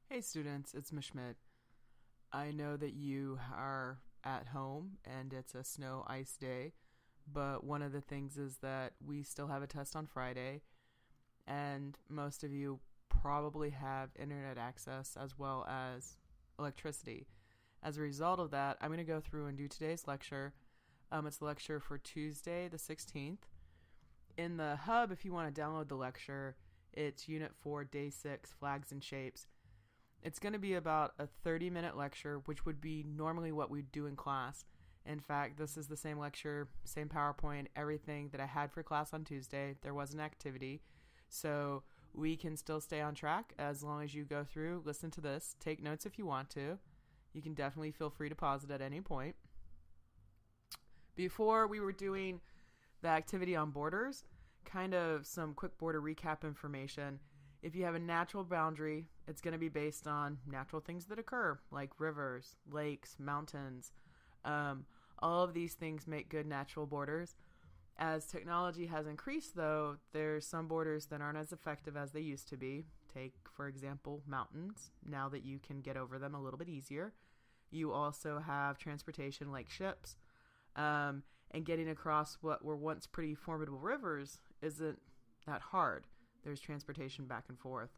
Hey students, it's Mishmit. I know that you are at home and it's a snow ice day, but one of the things is that we still have a test on Friday, and most of you probably have internet access as well as electricity. As a result of that, I'm going to go through and do today's lecture. It's the lecture for Tuesday, the 16th. In the hub, if you want to download the lecture, it's Unit 4, Day 6, Flags and Shapes. It's going to be about a 30-minute lecture, which would be normally what we'd do in class. In fact, this is the same lecture, same PowerPoint, everything that I had for class on Tuesday. There was an activity. So we can still stay on track as long as you go through, listen to this, take notes if you want to. You can definitely feel free to pause it at any point. Before we were doing the activity on borders, kind of some quick border recap information. If you have a natural boundary, it's going to be based on natural things that occur, like rivers, lakes, mountains. All of these things make good natural borders. As technology has increased, though, there's some borders that aren't as effective as they used to be. Take, for example, mountains, now that you can get over them a little bit easier. You also have transportation like ships, and getting across what were once pretty formidable rivers isn't that hard. There's transportation back and forth.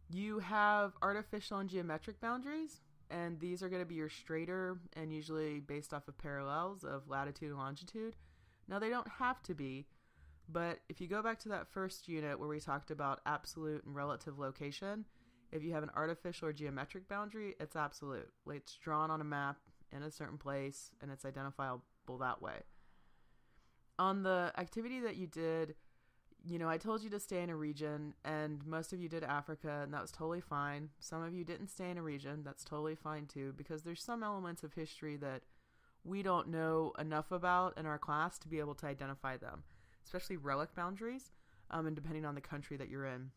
You have artificial and geometric boundaries, and these are going to be your straighter and usually based off of parallels of latitude and longitude. Now, they don't have to be, but if you go back to that first unit where we talked about absolute and relative location, if you have an artificial or geometric boundary, it's absolute. It's drawn on a map in a certain place, and it's identifiable that way. On the activity that you did, I told you to stay in a region, and most of you did Africa, and that was totally fine. Some of you didn't stay in a region. That's totally fine too, because there's some elements of history that we don't know enough about in our class to be able to identify them, especially relic boundaries, and depending on the country that you're in.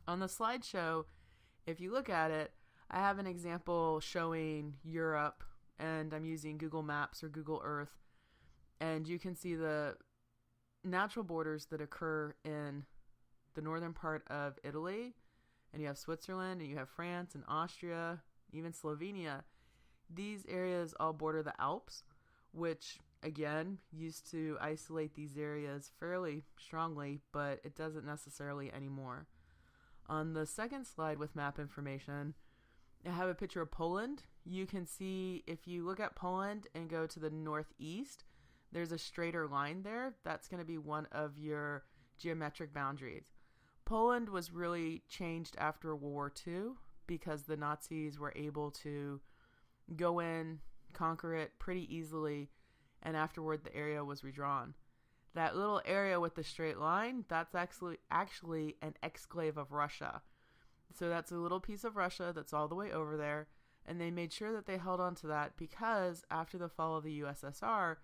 On the slideshow, if you look at it, I have an example showing Europe, and I'm using Google Maps or Google Earth, and you can see the natural borders that occur in the northern part of Italy, and you have Switzerland, and you have France and Austria, even Slovenia. These areas all border the Alps, which again used to isolate these areas fairly strongly, but it doesn't necessarily anymore. On the second slide with map information, I have a picture of Poland. You can see if you look at Poland and go to the northeast, there's a straighter line there. That's going to be one of your geometric boundaries. Poland was really changed after World War II because the Nazis were able to go in, conquer it pretty easily, and afterward the area was redrawn. That little area with the straight line, that's actually an exclave of Russia. So that's a little piece of Russia that's all the way over there, and they made sure that they held on to that because after the fall of the USSR,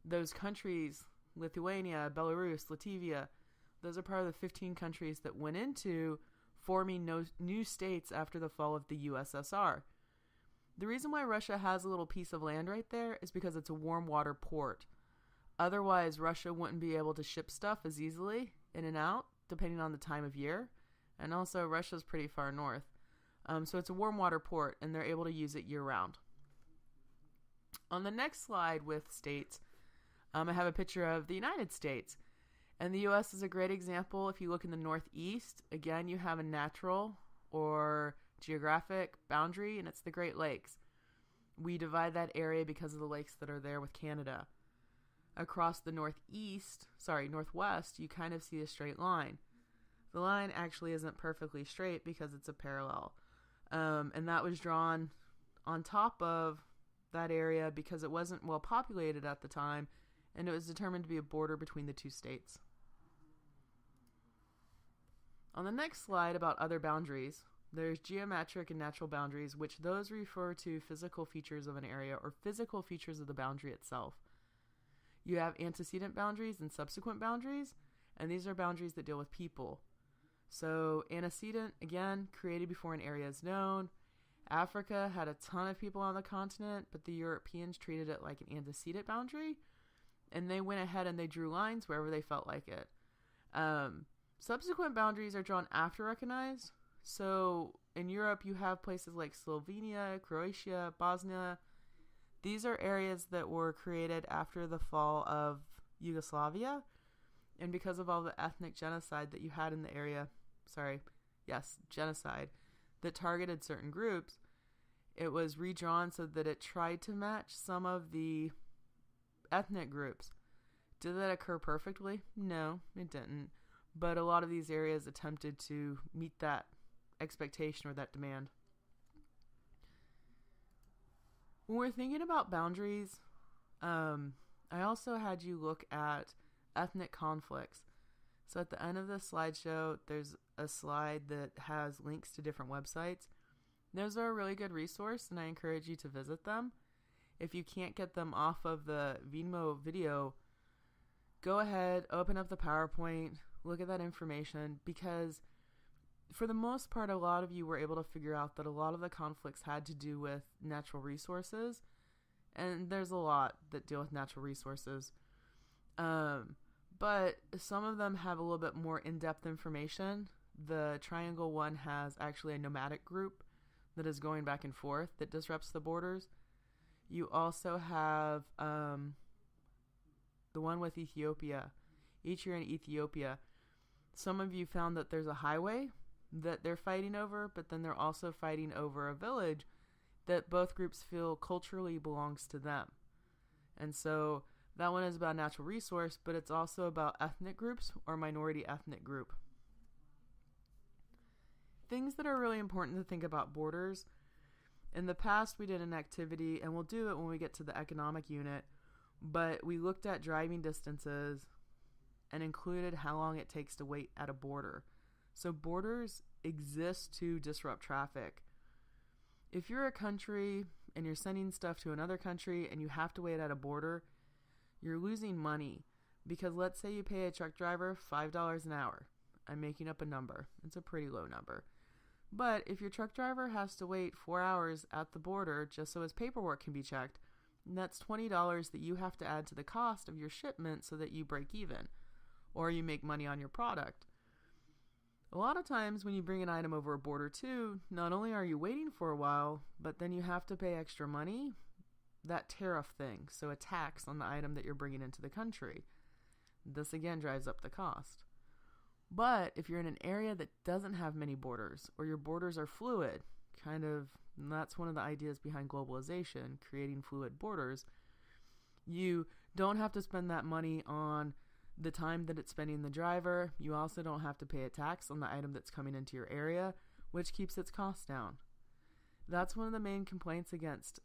those countries, Lithuania, Belarus, Latvia, those are part of the 15 countries that went into forming new states after the fall of the USSR. The reason why Russia has a little piece of land right there is because it's a warm water port. Otherwise, Russia wouldn't be able to ship stuff as easily in and out, depending on the time of year. And also, Russia's pretty far north. So it's a warm water port, and they're able to use it year-round. On the next slide with states, I have a picture of the United States. And the U.S. is a great example. If you look in the northeast, again, you have a natural or geographic boundary, and it's the Great Lakes. We divide that area because of the lakes that are there with Canada. Across the northwest, you kind of see a straight line. The line actually isn't perfectly straight because it's a parallel. And that was drawn on top of that area because it wasn't well populated at the time, and it was determined to be a border between the two states. On the next slide about other boundaries, there's geometric and natural boundaries, which those refer to physical features of an area or physical features of the boundary itself. You have antecedent boundaries and subsequent boundaries, and these are boundaries that deal with people. So antecedent, again, created before an area is known. Africa had a ton of people on the continent, but the Europeans treated it like an antecedent boundary, and they went ahead and they drew lines wherever they felt like it. Subsequent boundaries are drawn after recognized. So in Europe, you have places like Slovenia, Croatia, Bosnia. These are areas that were created after the fall of Yugoslavia. And because of all the ethnic genocide that you had in the area, genocide, that targeted certain groups, it was redrawn so that it tried to match some of the ethnic groups. Did that occur perfectly? No, it didn't. But a lot of these areas attempted to meet that expectation or that demand. When we're thinking about boundaries, I also had you look at ethnic conflicts. So at the end of the slideshow, there's a slide that has links to different websites. Those are a really good resource, and I encourage you to visit them. If you can't get them off of the Vimeo video, go ahead, open up the PowerPoint, look at that information, because for the most part, a lot of you were able to figure out that a lot of the conflicts had to do with natural resources, and there's a lot that deal with natural resources. But some of them have a little bit more in-depth information. The triangle one has actually a nomadic group that is going back and forth that disrupts the borders. You also have the one with Ethiopia. Each year in Ethiopia, some of you found that there's a highway that they're fighting over, but then they're also fighting over a village that both groups feel culturally belongs to them. And so that one is about natural resource, but it's also about ethnic groups or minority ethnic group. Things that are really important to think about borders. In the past, we did an activity, and we'll do it when we get to the economic unit, but we looked at driving distances and included how long it takes to wait at a border. So borders exist to disrupt traffic. If you're a country and you're sending stuff to another country and you have to wait at a border, you're losing money, because let's say you pay a truck driver $5 an hour. I'm making up a number. It's a pretty low number. But if your truck driver has to wait 4 hours at the border just so his paperwork can be checked, that's $20 that you have to add to the cost of your shipment so that you break even, or you make money on your product. A lot of times when you bring an item over a border too, not only are you waiting for a while, but then you have to pay extra money, that tariff thing, so a tax on the item that you're bringing into the country. This again drives up the cost. But if you're in an area that doesn't have many borders, or your borders are fluid, and that's one of the ideas behind globalization, creating fluid borders, you don't have to spend that money on the time that it's spending the driver. You also don't have to pay a tax on the item that's coming into your area, which keeps its costs down. That's one of the main complaints against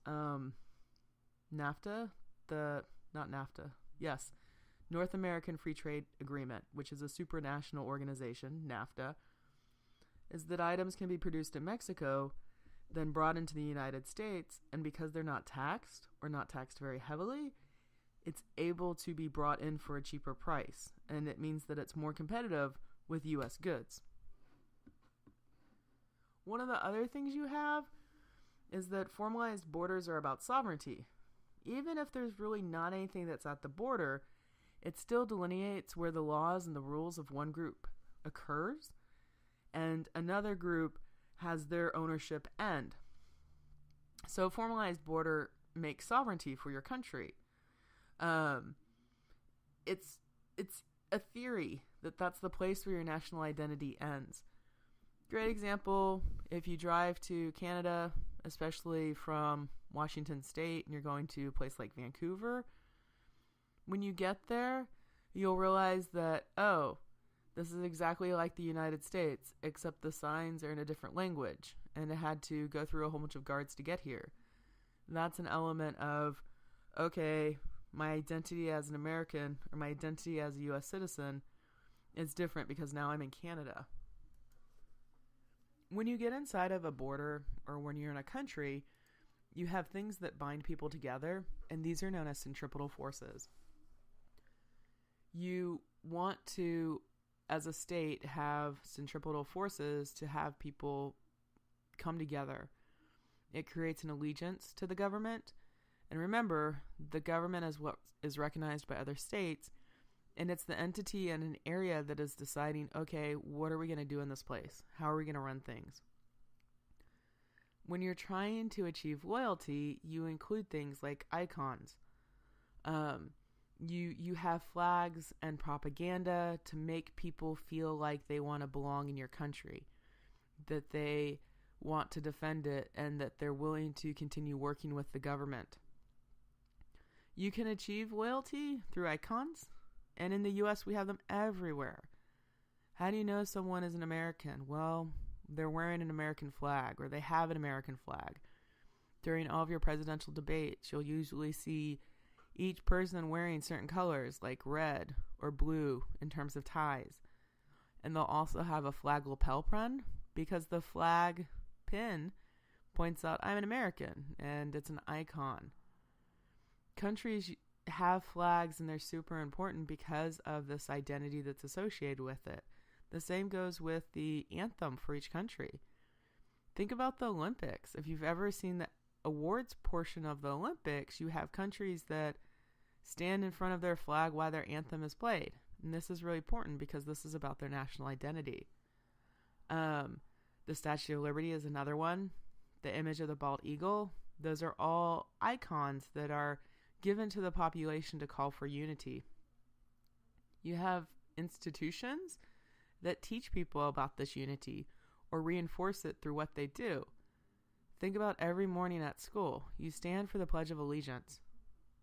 North American Free Trade Agreement, which is a supranational organization, NAFTA, is that items can be produced in Mexico, then brought into the United States, and because they're not taxed, or not taxed very heavily, it's able to be brought in for a cheaper price, and it means that it's more competitive with U.S. goods. One of the other things you have is that formalized borders are about sovereignty. Even if there's really not anything that's at the border, it still delineates where the laws and the rules of one group occurs, and another group has their ownership end. So a formalized border makes sovereignty for your country. It's a theory that that's the place where your national identity ends. Great example, if you drive to Canada, especially from Washington State, and you're going to a place like Vancouver, when you get there, you'll realize that, oh, this is exactly like the United States, except the signs are in a different language, and it had to go through a whole bunch of guards to get here. That's an element of, okay, my identity as an American, or my identity as a U.S. citizen, is different because now I'm in Canada. When you get inside of a border, or when you're in a country, you have things that bind people together, and these are known as centripetal forces. You want to, as a state, have centripetal forces to have people come together. It creates an allegiance to the government. And remember, the government is what is recognized by other states And it's the entity in an area that is deciding, okay, what are we going to do in this place? How are we going to run things? When you're trying to achieve loyalty, you include things like icons. You have flags and propaganda to make people feel like they want to belong in your country, that they want to defend it, and that they're willing to continue working with the government. You can achieve loyalty through icons, and in the U.S. we have them everywhere. How do you know someone is an American? Well, they're wearing an American flag, or they have an American flag. During all of your presidential debates, you'll usually see each person wearing certain colors like red or blue in terms of ties. And they'll also have a flag lapel pin, because the flag pin points out I'm an American, and it's an icon. Countries have flags, and they're super important because of this identity that's associated with it. The same goes with the anthem for each country. Think about the Olympics. If you've ever seen the awards portion of the Olympics, you have countries that stand in front of their flag while their anthem is played. And this is really important because this is about their national identity. The Statue of Liberty is another one. The image of the bald eagle. Those are all icons that are given to the population to call for unity. You have institutions that teach people about this unity or reinforce it through what they do. Think about every morning at school. You stand for the Pledge of Allegiance.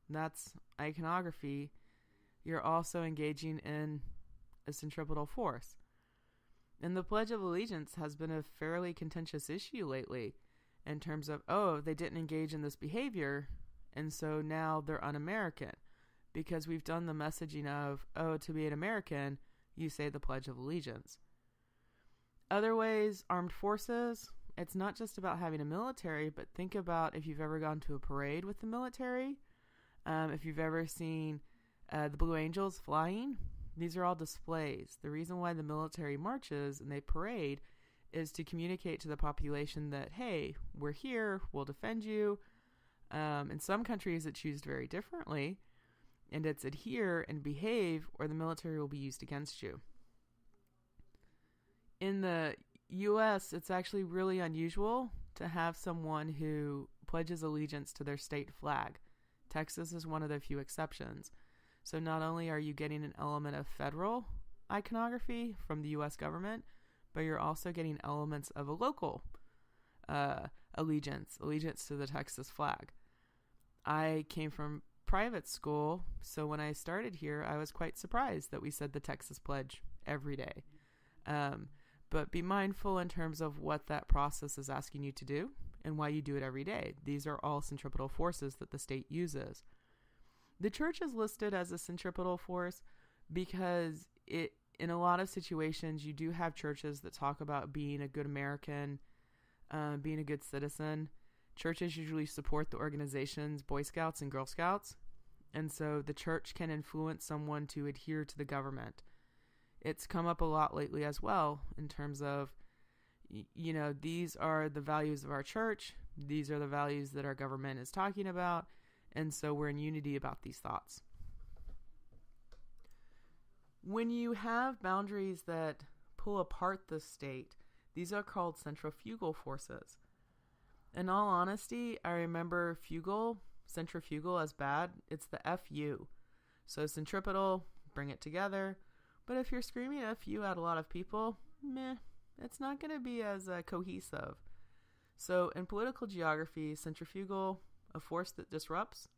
That's iconography. You're also engaging in a centripetal force. And the Pledge of Allegiance has been a fairly contentious issue lately in terms of, they didn't engage in this behavior, and so now they're un-American. Because we've done the messaging of, to be an American, you say the Pledge of Allegiance. Other ways, armed forces. It's not just about having a military, but think about if you've ever gone to a parade with the military. If you've ever seen the Blue Angels flying, these are all displays. The reason why the military marches and they parade is to communicate to the population that, hey, we're here, we'll defend you. In some countries, it's used very differently, and it's adhere and behave, or the military will be used against you. In the U.S., it's actually really unusual to have someone who pledges allegiance to their state flag. Texas is one of the few exceptions. So not only are you getting an element of federal iconography from the U.S. government, but you're also getting elements of a local allegiance to the Texas flag. I came from private school, so when I started here, I was quite surprised that we said the Texas Pledge every day. But be mindful in terms of what that process is asking you to do and why you do it every day. These are all centripetal forces that the state uses. The church is listed as a centripetal force because in a lot of situations, you do have churches that talk about being a good American, being a good citizen. Churches usually support the organizations, Boy Scouts and Girl Scouts. And so the church can influence someone to adhere to the government. It's come up a lot lately as well in terms of, these are the values of our church. These are the values that our government is talking about. And so we're in unity about these thoughts. When you have boundaries that pull apart the state, these are called centrifugal forces. In all honesty, I remember centrifugal as bad. It's the FU. So centripetal, bring it together. But if you're screaming FU at a lot of people, it's not going to be as cohesive. So in political geography, centrifugal, a force that disrupts.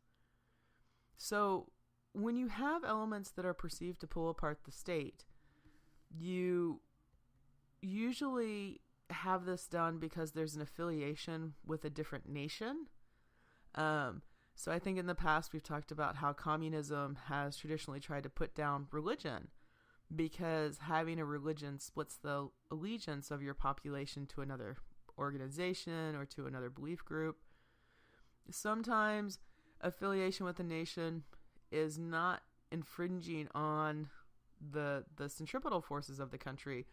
So when you have elements that are perceived to pull apart the state, you usually have this done because there's an affiliation with a different nation. So I think in the past we've talked about how communism has traditionally tried to put down religion because having a religion splits the allegiance of your population to another organization or to another belief group. Sometimes affiliation with a nation is not infringing on the centripetal forces of the country,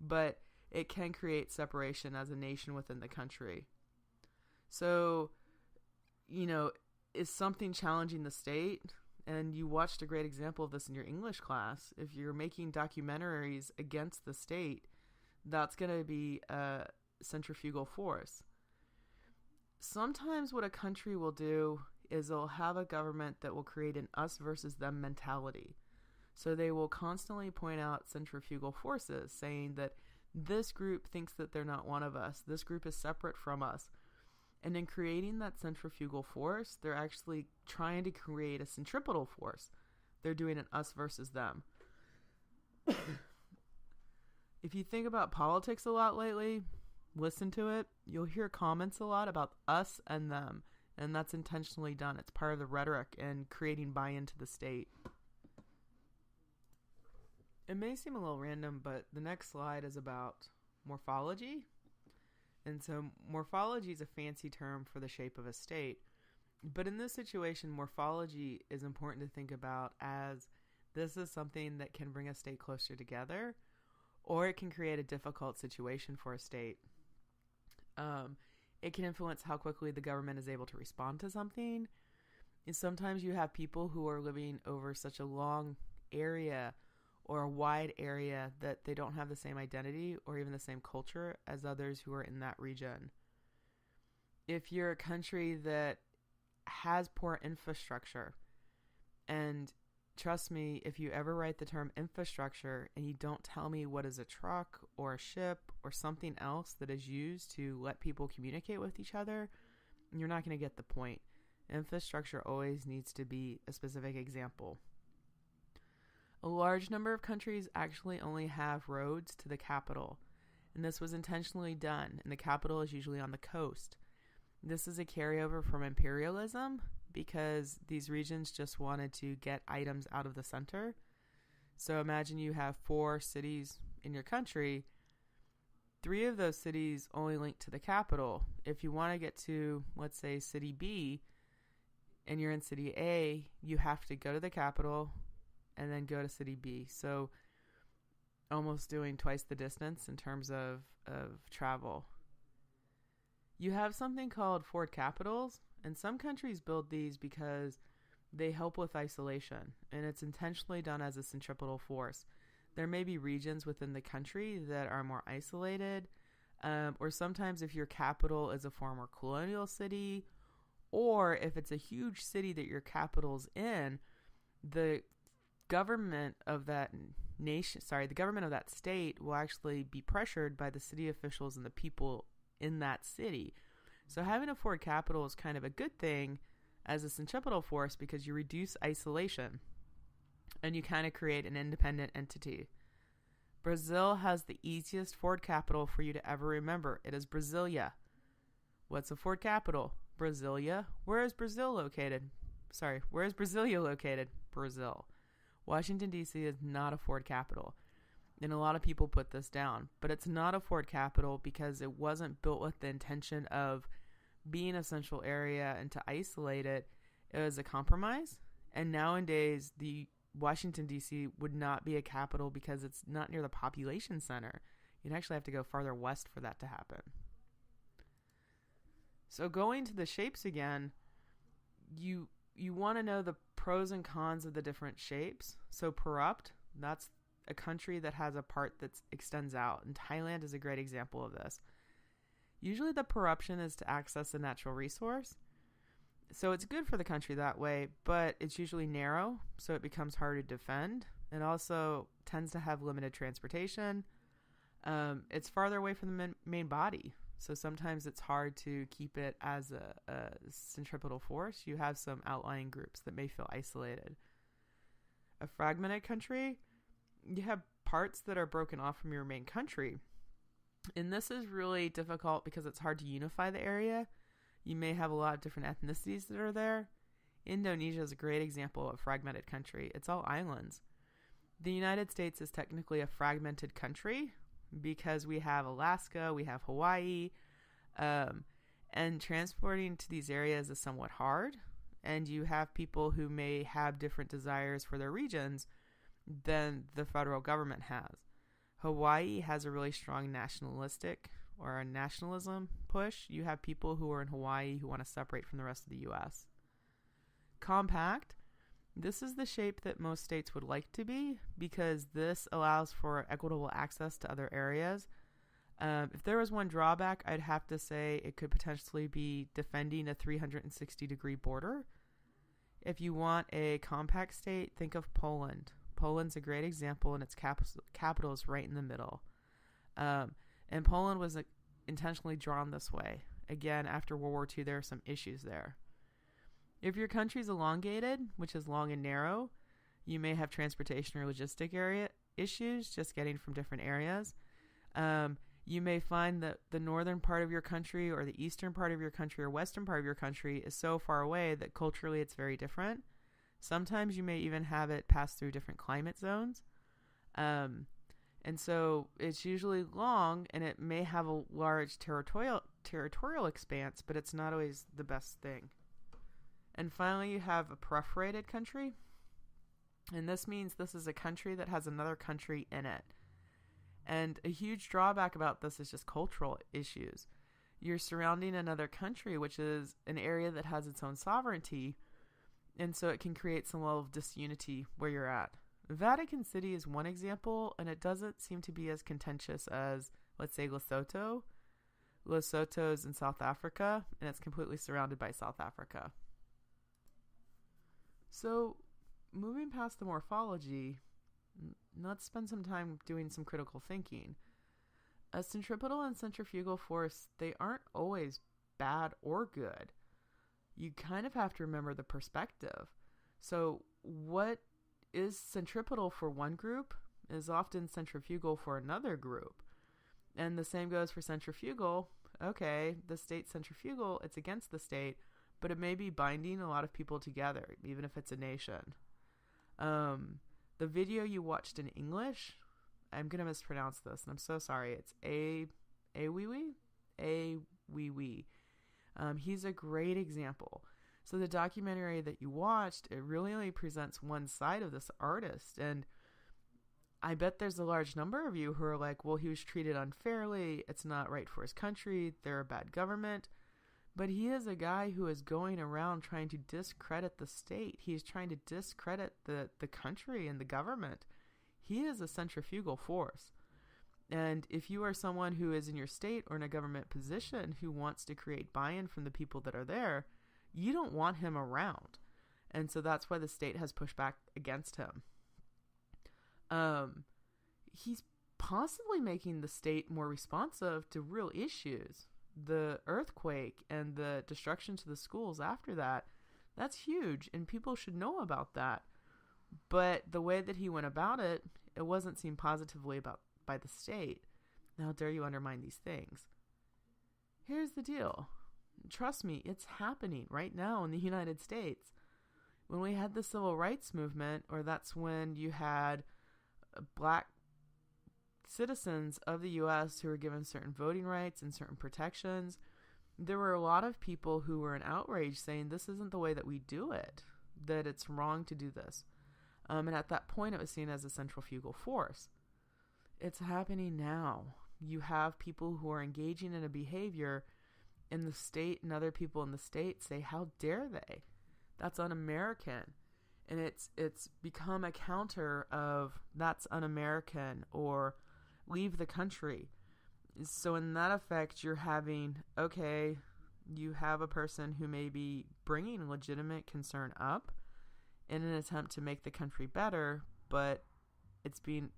but it can create separation as a nation within the country. So, is something challenging the state? And you watched a great example of this in your English class. If you're making documentaries against the state, that's going to be a centrifugal force. Sometimes what a country will do is they'll have a government that will create an us versus them mentality. So they will constantly point out centrifugal forces, saying that this group thinks that they're not one of us. This group is separate from us. And in creating that centrifugal force, they're actually trying to create a centripetal force. They're doing an us versus them. If you think about politics a lot lately, listen to it, you'll hear comments a lot about us and them. And that's intentionally done. It's part of the rhetoric and creating buy-in to the state. It may seem a little random, but the next slide is about morphology. And so morphology is a fancy term for the shape of a state. But in this situation, morphology is important to think about as this is something that can bring a state closer together, or it can create a difficult situation for a state. It can influence how quickly the government is able to respond to something. And sometimes you have people who are living over such a long area or a wide area that they don't have the same identity or even the same culture as others who are in that region. If you're a country that has poor infrastructure, and trust me, if you ever write the term infrastructure and you don't tell me what is a truck or a ship or something else that is used to let people communicate with each other, you're not going to get the point. Infrastructure always needs to be a specific example. A large number of countries actually only have roads to the capital, and this was intentionally done, and the capital is usually on the coast. This is a carryover from imperialism because these regions just wanted to get items out of the center. So imagine you have 4 cities in your country. 3 of those cities only link to the capital. If you want to get to, let's say, city B, and you're in city A, you have to go to the capital and then go to city B. So almost doing twice the distance in terms of travel. You have something called Ford capitals, and some countries build these because they help with isolation, and it's intentionally done as a centripetal force. There may be regions within the country that are more isolated, or sometimes if your capital is a former colonial city, or if it's a huge city that your capital's in, the government of that the government of that state will actually be pressured by the city officials and the people in that city. So having a Ford capital is kind of a good thing as a centripetal force because you reduce isolation and you kind of create an independent entity. Brazil has the easiest Ford capital for you to ever remember. It is Brasilia. What's a Ford capital? Brasilia. Where is Brazil located? Where is Brasilia located? Brazil. Washington, D.C. is not a Ford capital. And a lot of people put this down. But it's not a Ford capital because it wasn't built with the intention of being a central area and to isolate it. It was a compromise. And nowadays, the Washington, D.C. would not be a capital because it's not near the population center. You'd actually have to go farther west for that to happen. So going to the shapes again, you want to know the pros and cons of the different shapes. So Perupt, that's a country that has a part that extends out, and Thailand is a great example of this. Usually the corruption is to access a natural resource, so it's good for the country that way, but it's usually narrow, so it becomes hard to defend. It also tends to have limited transportation. It's farther away from the main body, so sometimes it's hard to keep it as a centripetal force. You have some outlying groups that may feel isolated. A fragmented country, you have parts that are broken off from your main country. And this is really difficult because it's hard to unify the area. You may have a lot of different ethnicities that are there. Indonesia is a great example of a fragmented country. It's all islands. The United States is technically a fragmented country because we have Alaska, we have Hawaii, and transporting to these areas is somewhat hard. And you have people who may have different desires for their regions than the federal government has. Hawaii has a really strong nationalistic or a nationalism push. You have people who are in Hawaii who want to separate from the rest of the U.S. Compact, This is the shape that most states would like to be because this allows for equitable access to other areas. If there was one drawback, I'd have to say it could potentially be defending a 360-degree border. If you want a compact state, think of Poland. Poland's a great example, and its capital is right in the middle. And Poland was intentionally drawn this way. Again, after World War II, there are some issues there. If your country's elongated, which is long and narrow, you may have transportation or logistic area issues just getting from different areas. You may find that the northern part of your country or the eastern part of your country or western part of your country is so far away that culturally it's very different. Sometimes you may even have it pass through different climate zones. And so it's usually long and it may have a large territorial expanse, but it's not always the best thing. And finally, you have a perforated country. And this means this is a country that has another country in it. And a huge drawback about this is just cultural issues. You're surrounding another country, which is an area that has its own sovereignty. And so it can create some level of disunity where you're at. Vatican City is one example, and it doesn't seem to be as contentious as, let's say, Lesotho. Lesotho is in South Africa, and it's completely surrounded by South Africa. So, moving past the morphology, let's spend some time doing some critical thinking. A centripetal and centrifugal force, they aren't always bad or good. You kind of have to remember the perspective. So, what is centripetal for one group is often centrifugal for another group. And the same goes for centrifugal. Okay, the state's centrifugal, it's against the state, but it may be binding a lot of people together, even if it's a nation. The video you watched in English, I'm going to mispronounce this, and I'm so sorry. It's Awiwi. He's a great example. So the documentary that you watched, it really only presents one side of this artist. And I bet there's a large number of you who are like, well, he was treated unfairly. It's not right for his country. They're a bad government. But he is a guy who is going around trying to discredit the state. He's trying to discredit the country and the government. He is a centrifugal force. And if you are someone who is in your state or in a government position who wants to create buy-in from the people that are there, you don't want him around. And so that's why the state has pushed back against him. He's possibly making the state more responsive to real issues. The earthquake and the destruction to the schools after that, that's huge, and people should know about that. But the way that he went about it, it wasn't seen positively by the state. How dare you undermine these things? Here's the deal. Trust me, it's happening right now in the United States. When we had the civil rights movement, or that's when you had black citizens of the U.S. who were given certain voting rights and certain protections, there were a lot of people who were in outrage saying this isn't the way that we do it, that it's wrong to do this. And at that point, it was seen as a centrifugal force. It's happening now. You have people who are engaging in a behavior in the state, and other people in the state say, how dare they? That's un-American. And it's become a counter of that's un-American or leave the country. So in that effect, you're having, okay, you have a person who may be bringing legitimate concern up in an attempt to make the country better, but it's being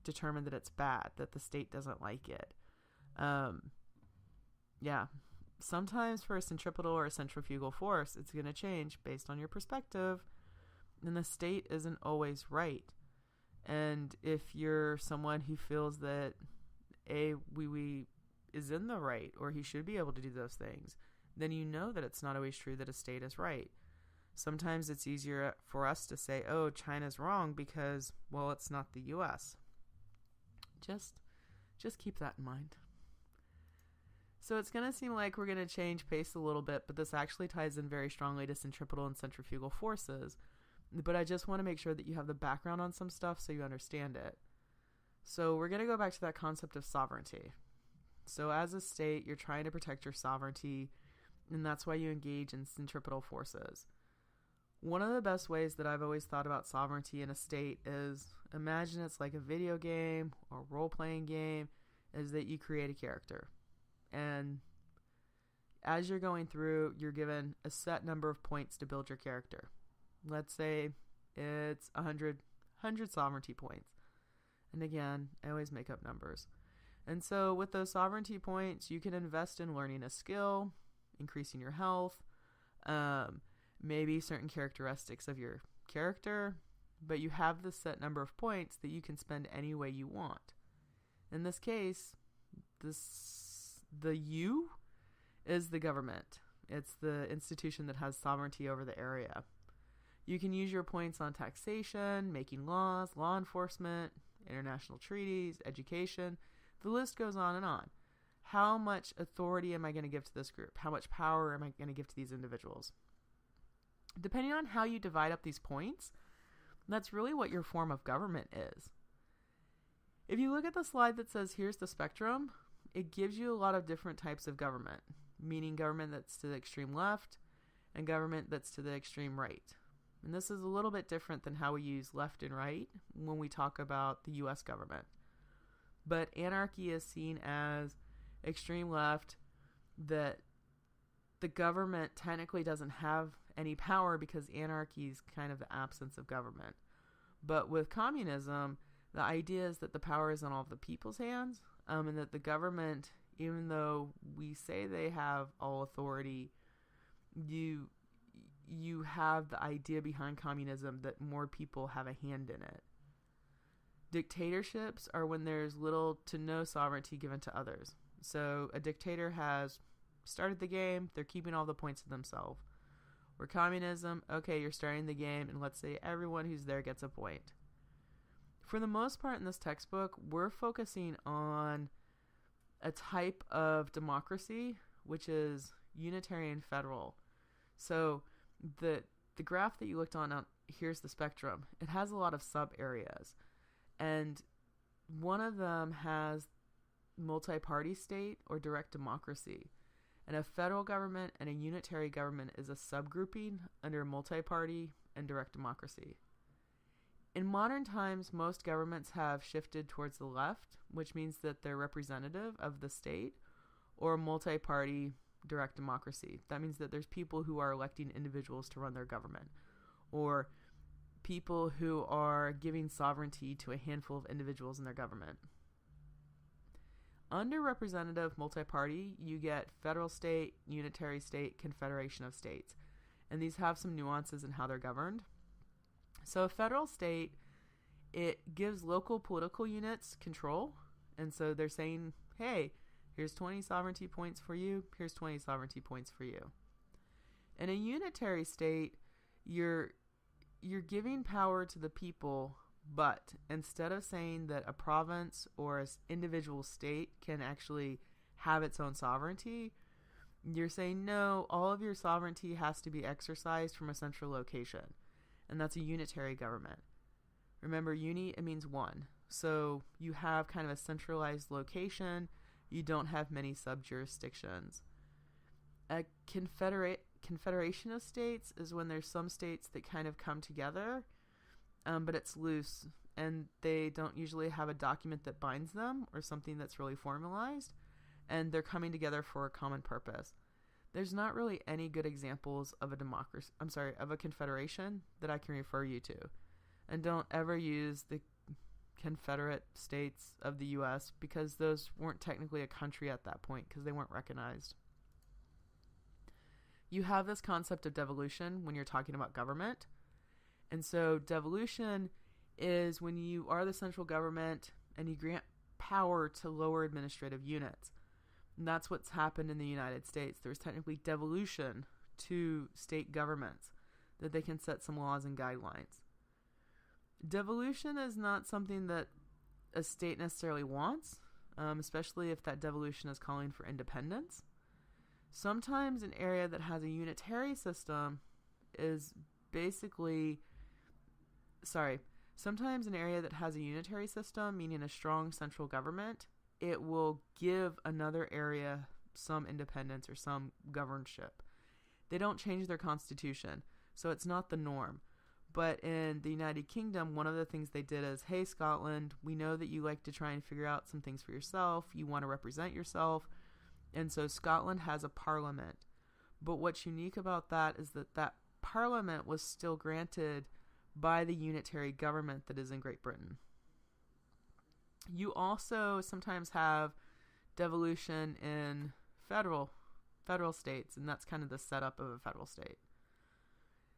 determined that it's bad, that the state doesn't like it. Yeah. Sometimes for a centripetal or a centrifugal force, it's going to change based on your perspective, and the state isn't always right. And if you're someone who feels that we is in the right, or he should be able to do those things, then you know that it's not always true that a state is right. Sometimes it's easier for us to say, oh, China's wrong because, well, it's not the U.S. Just keep that in mind. So it's going to seem like we're going to change pace a little bit, but this actually ties in very strongly to centripetal and centrifugal forces. But I just want to make sure that you have the background on some stuff so you understand it. So we're going to go back to that concept of sovereignty. So as a state, you're trying to protect your sovereignty, and that's why you engage in centripetal forces. One of the best ways that I've always thought about sovereignty in a state is, imagine it's like a video game or role-playing game, is that you create a character. And as you're going through, you're given a set number of points to build your character. Let's say it's 100 sovereignty points. And again, I always make up numbers. And so with those sovereignty points, you can invest in learning a skill, increasing your health, maybe certain characteristics of your character, but you have this set number of points that you can spend any way you want. In this case, the U is the government. It's the institution that has sovereignty over the area. You can use your points on taxation, making laws, law enforcement, international treaties, education. The list goes on and on. How much authority am I going to give to this group? How much power am I going to give to these individuals? Depending on how you divide up these points, that's really what your form of government is. If you look at the slide that says, here's the spectrum, it gives you a lot of different types of government, meaning government that's to the extreme left and government that's to the extreme right. And this is a little bit different than how we use left and right when we talk about the U.S. government. But anarchy is seen as extreme left, that the government technically doesn't have any power because anarchy is kind of the absence of government. But with communism, the idea is that the power is in all of the people's hands, and that the government, even though we say they have all authority, you have the idea behind communism that more people have a hand in it. Dictatorships are when there's little to no sovereignty given to others. So a dictator has started the game, they're keeping all the points to themselves. Where communism, okay, you're starting the game, and let's say everyone who's there gets a point. For the most part in this textbook, we're focusing on a type of democracy, which is unitarian federal. So the graph that you looked on, here's the spectrum. It has a lot of sub-areas. And one of them has multi-party state or direct democracy. And a federal government and a unitary government is a subgrouping under multi-party and direct democracy. In modern times, most governments have shifted towards the left, which means that they're representative of the state, or multi-party direct democracy. That means that there's people who are electing individuals to run their government, or people who are giving sovereignty to a handful of individuals in their government. Under representative multi-party, you get federal state, unitary state, confederation of states. And these have some nuances in how they're governed. So a federal state, it gives local political units control. And so they're saying, hey, here's 20 sovereignty points for you, here's 20 sovereignty points for you. In a unitary state, you're giving power to the people, but instead of saying that a province or an individual state can actually have its own sovereignty, you're saying, no, all of your sovereignty has to be exercised from a central location. And that's a unitary government. Remember, uni, it means one. So you have kind of a centralized location. You don't have many sub-jurisdictions. A confederation of states is when there's some states that kind of come together, but it's loose, and they don't usually have a document that binds them or something that's really formalized, and they're coming together for a common purpose. There's not really any good examples of of a confederation that I can refer you to. And don't ever use the Confederate States of the U.S. because those weren't technically a country at that point because they weren't recognized. You have this concept of devolution when you're talking about government. And so devolution is when you are the central government and you grant power to lower administrative units. And that's what's happened in the United States. There's technically devolution to state governments that they can set some laws and guidelines. Devolution is not something that a state necessarily wants, especially if that devolution is calling for independence. Sometimes an area that has a unitary system sometimes an area that has a unitary system, meaning a strong central government, it will give another area some independence or some governorship. They don't change their constitution, So it's not the norm. But in the United Kingdom, one of the things they did is, hey, Scotland, we know that you like to try and figure out some things for yourself. You want to represent yourself. And so Scotland has a parliament. But what's unique about that is that that parliament was still granted by the unitary government that is in Great Britain. You also sometimes have devolution in federal states, and that's kind of the setup of a federal state.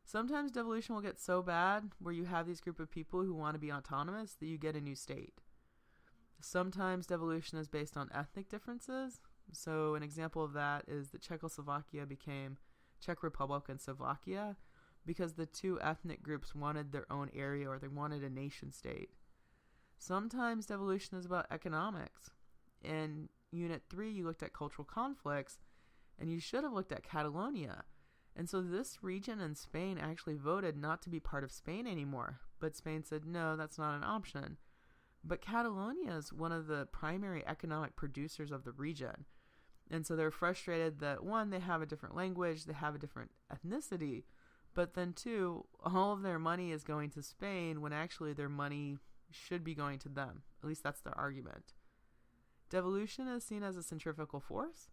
Sometimes devolution will get so bad where you have these group of people who want to be autonomous that you get a new state. Sometimes devolution is based on ethnic differences. So an example of that is that Czechoslovakia became Czech Republic and Slovakia because the two ethnic groups wanted their own area, or they wanted a nation state. Sometimes devolution is about economics. In Unit 3, you looked at cultural conflicts, and you should have looked at Catalonia. And so this region in Spain actually voted not to be part of Spain anymore. But Spain said, no, that's not an option. But Catalonia is one of the primary economic producers of the region. And so they're frustrated that, one, they have a different language, they have a different ethnicity, but then two, all of their money is going to Spain when actually their money should be going to them. At least that's their argument. Devolution is seen as a centrifugal force,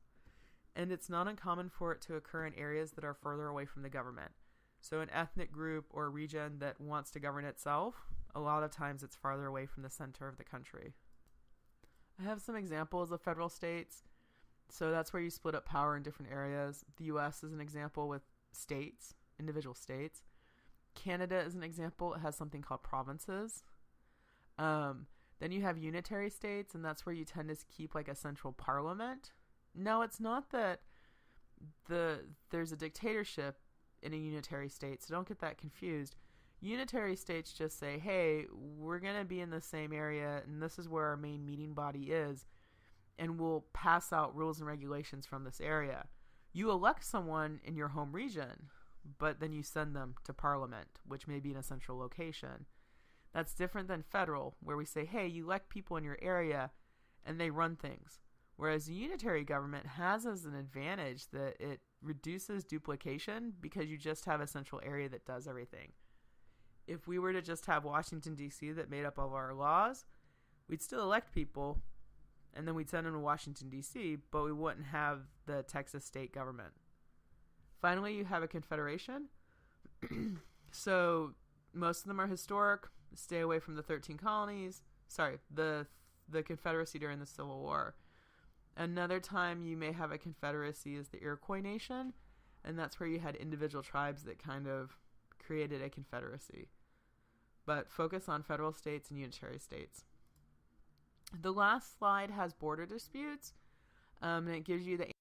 and it's not uncommon for it to occur in areas that are further away from the government. So an ethnic group or region that wants to govern itself, a lot of times it's farther away from the center of the country. I have some examples of federal states. So that's where you split up power in different areas. The U.S. is an example with states, individual states. Canada is an example. It has something called provinces. Then you have unitary states, and that's where you tend to keep like a central parliament. No, it's not that there's a dictatorship in a unitary state, so don't get that confused. Unitary states just say, hey, we're going to be in the same area, and this is where our main meeting body is, and we'll pass out rules and regulations from this area. You elect someone in your home region, but then you send them to parliament, which may be in a central location. That's different than federal, where we say, hey, you elect people in your area, and they run things. Whereas a unitary government has as an advantage that it reduces duplication because you just have a central area that does everything. If we were to just have Washington, D.C. that made up all of our laws, we'd still elect people, and then we'd send them to Washington, D.C., but we wouldn't have the Texas state government. Finally, you have a confederation. So most of them are historic. Stay away from the 13 colonies. Sorry, the Confederacy during the Civil War. Another time you may have a confederacy is the Iroquois Nation, and that's where you had individual tribes that kind of created a confederacy. But focus on federal states and unitary states. The last slide has border disputes, and it gives you the